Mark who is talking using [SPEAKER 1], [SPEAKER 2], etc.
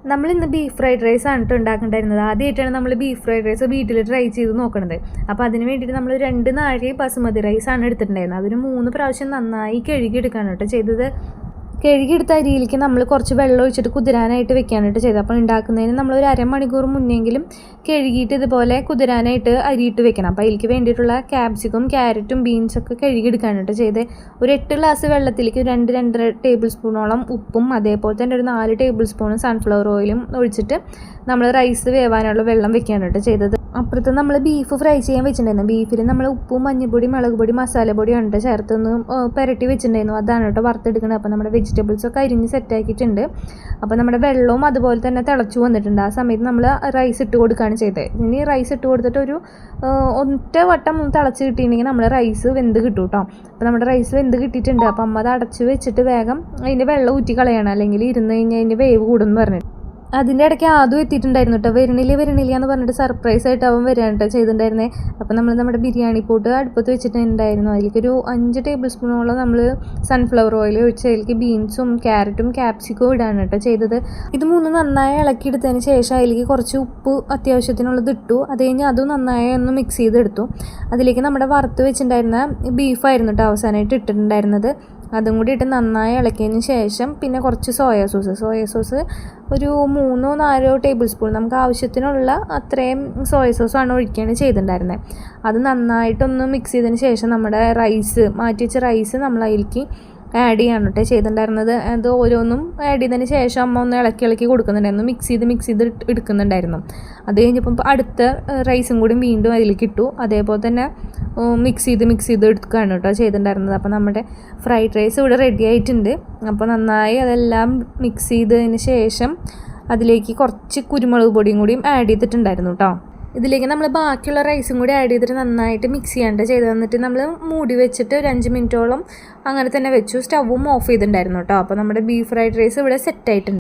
[SPEAKER 1] നമ്മളിന്ന് beef fried rice ആണ് കേട്ടോ ഉണ്ടാക്കേണ്ടായിരുന്നത്. ആദ്യമായിട്ടാണ് നമ്മൾ ബീഫ് ഫ്രൈഡ് റൈസ് വീട്ടിൽ ട്രൈ ചെയ്ത് നോക്കണത്. അപ്പോൾ അതിന് വേണ്ടിയിട്ട് നമ്മൾ 2 നാഴി ബസുമതി റൈസാണ് എടുത്തിട്ടുണ്ടായിരുന്നത്. അതിന് 3 പ്രാവശ്യം നന്നായി കഴുകിയെടുക്കുകയാണ് കേട്ടോ ചെയ്തത്. കഴുകിയെടുത്ത അരിയിലേക്ക് നമ്മൾ കുറച്ച് വെള്ളം ഒഴിച്ചിട്ട് കുതിരാനായിട്ട് വെക്കാനായിട്ട് ചെയ്തത്. അപ്പോൾ ഉണ്ടാക്കുന്നതിന് നമ്മൾ ഒരു അരമണിക്കൂർ മുന്നെങ്കിലും കഴുകിയിട്ട് ഇതുപോലെ കുതിരാനായിട്ട് അരിയിട്ട് വെക്കണം. അപ്പോൾ അതിലേക്ക് വേണ്ടിയിട്ടുള്ള ക്യാപ്സിക്കും ക്യാരറ്റും ബീൻസൊക്കെ കഴുകിയെടുക്കാനായിട്ട് ചെയ്തത്. ഒരു 8 ഗ്ലാസ് വെള്ളത്തിലേക്ക് 2-2.5 ടേബിൾ സ്പൂണോളം ഉപ്പും അതേപോലെ തന്നെ ഒരു 4 ടേബിൾ സ്പൂൺ സൺഫ്ലവർ ഓയിലും ഒഴിച്ചിട്ട് നമ്മൾ റൈസ് വേവാനുള്ള വെള്ളം വെക്കാനായിട്ട് ചെയ്തത്. അപ്പുറത്ത് നമ്മൾ ബീഫ് ഫ്രൈ ചെയ്യാൻ വെച്ചിട്ടുണ്ടായിരുന്നു. ബീഫിൽ നമ്മൾ ഉപ്പും മഞ്ഞൾപ്പൊടി മുളക് പൊടി മസാലപ്പൊടി ഉണ്ട് ചേർത്തൊന്ന് പുരട്ടി വെച്ചിട്ടുണ്ടായിരുന്നു. അതാണ് കേട്ടോ വറുത്തെടുക്കുന്നത്. അപ്പോൾ നമ്മുടെ വെജിറ്റബിൾസൊക്കെ അരിഞ്ഞ് സെറ്റാക്കിയിട്ടുണ്ട്. അപ്പോൾ നമ്മുടെ വെള്ളവും അതുപോലെ തന്നെ തിളച്ചു വന്നിട്ടുണ്ട്. ആ സമയത്ത് നമ്മൾ റൈസ് ഇട്ട് കൊടുക്കുകയാണ് ചെയ്തത്. ഇനി റൈസ് ഇട്ട് കൊടുത്തിട്ട് ഒരു ഒറ്റ വട്ടം തിളച്ച് കിട്ടിയിട്ടുണ്ടെങ്കിൽ നമ്മൾ റൈസ് വെന്ത് കിട്ടും കേട്ടോ. അപ്പോൾ നമ്മുടെ റൈസ് വെന്ത് കിട്ടിയിട്ടുണ്ട്. അപ്പോൾ അമ്മ അത് അടച്ച് വെച്ചിട്ട് വേഗം അതിൻ്റെ വെള്ളം ഊറ്റി കളയണം, അല്ലെങ്കിൽ ഇരുന്ന് കഴിഞ്ഞാൽ അതിൻ്റെ വേവ് കൂടുമെന്ന് പറഞ്ഞിട്ട്. അതിൻ്റെ ഇടയ്ക്ക് ആദ്യം എത്തിയിട്ടുണ്ടായിരുന്നു കേട്ടോ. വരണില്ല എന്ന് പറഞ്ഞിട്ട് സർപ്രൈസ് ആയിട്ട് അവൻ വരികയാണ് കേട്ടോ ചെയ്തിട്ടുണ്ടായിരുന്നേ. അപ്പോൾ നമ്മൾ നമ്മുടെ ബിരിയാണി പോട്ട് അടുപ്പത്ത് വെച്ചിട്ടുണ്ടായിരുന്നു. അതിലേക്കൊരു 5 ടേബിൾ സ്പൂണോളം നമ്മൾ സൺഫ്ലവർ ഓയിൽ ഒഴിച്ച് അതിലേക്ക് ബീൻസും ക്യാരറ്റും ക്യാപ്സിക്കും ഇടാണ് കേട്ടോ ചെയ്തത്. ഇത് 3 നന്നായി ഇളക്കിയെടുത്തതിന് ശേഷം അതിലേക്ക് കുറച്ച് ഉപ്പ് അത്യാവശ്യത്തിനുള്ളത് ഇട്ടു. അത് കഴിഞ്ഞ് അതും നന്നായി ഒന്ന് മിക്സ് ചെയ്തെടുത്തു. അതിലേക്ക് നമ്മുടെ വറുത്ത് വെച്ചിട്ടുണ്ടായിരുന്ന ബീഫായിരുന്നു കേട്ടോ അവസാനമായിട്ട് ഇട്ടിട്ടുണ്ടായിരുന്നത്. അതും കൂടി ഇട്ട് നന്നായി ഇളക്കിയതിന് ശേഷം പിന്നെ കുറച്ച് സോയ സോസ് ഒരു 3-4 ടേബിൾ സ്പൂൺ നമുക്ക് ആവശ്യത്തിനുള്ള അത്രയും സോയ സോസാണ് ഒഴിക്കുകയാണ് ചെയ്തിട്ടുണ്ടായിരുന്നത്. അത് നന്നായിട്ടൊന്ന് മിക്സ് ചെയ്തതിന് ശേഷം നമ്മുടെ മാറ്റി വെച്ച റൈസ് നമ്മൾ അതിലേക്ക് ആഡ് ചെയ്യാണ് കേട്ടോ ചെയ്തിട്ടുണ്ടായിരുന്നത്. അത് ഓരോന്നും ആഡ് ചെയ്തതിന് ശേഷം അമ്മ ഒന്ന് ഇളക്കി കൊടുക്കുന്നുണ്ടായിരുന്നു. മിക്സ് ചെയ്ത് എടുക്കുന്നുണ്ടായിരുന്നു. അത് കഴിഞ്ഞപ്പം അടുത്ത റൈസും കൂടി വീണ്ടും അതിലേക്ക് ഇട്ടു. അതേപോലെ തന്നെ മിക്സ് ചെയ്ത് എടുക്കുകയാണ് കേട്ടോ ചെയ്തിട്ടുണ്ടായിരുന്നത്. അപ്പോൾ നമ്മുടെ ഫ്രൈഡ് റൈസ് ഇവിടെ റെഡി ആയിട്ടുണ്ട്. അപ്പോൾ നന്നായി അതെല്ലാം മിക്സ് ചെയ്തതിന് ശേഷം അതിലേക്ക് കുറച്ച് കുരുമുളക് പൊടിയും കൂടിയും ആഡ് ചെയ്തിട്ടുണ്ടായിരുന്നു കേട്ടോ. ഇതിലേക്ക് നമ്മൾ ബാക്കിയുള്ള റൈസും കൂടി ആഡ് ചെയ്തിട്ട് നന്നായിട്ട് മിക്സ് ചെയ്യാണ്ട് ചെയ്ത് തന്നിട്ട് നമ്മൾ മൂടി വെച്ചിട്ട് ഒരു 5 മിനിറ്റോളം അങ്ങനെ തന്നെ വെച്ചു. സ്റ്റവും ഓഫ് ചെയ്തിട്ടുണ്ടായിരുന്നു കേട്ടോ. അപ്പോൾ നമ്മുടെ ബീഫ് ഫ്രൈഡ് റൈസ് ഇവിടെ സെറ്റായിട്ടുണ്ട്.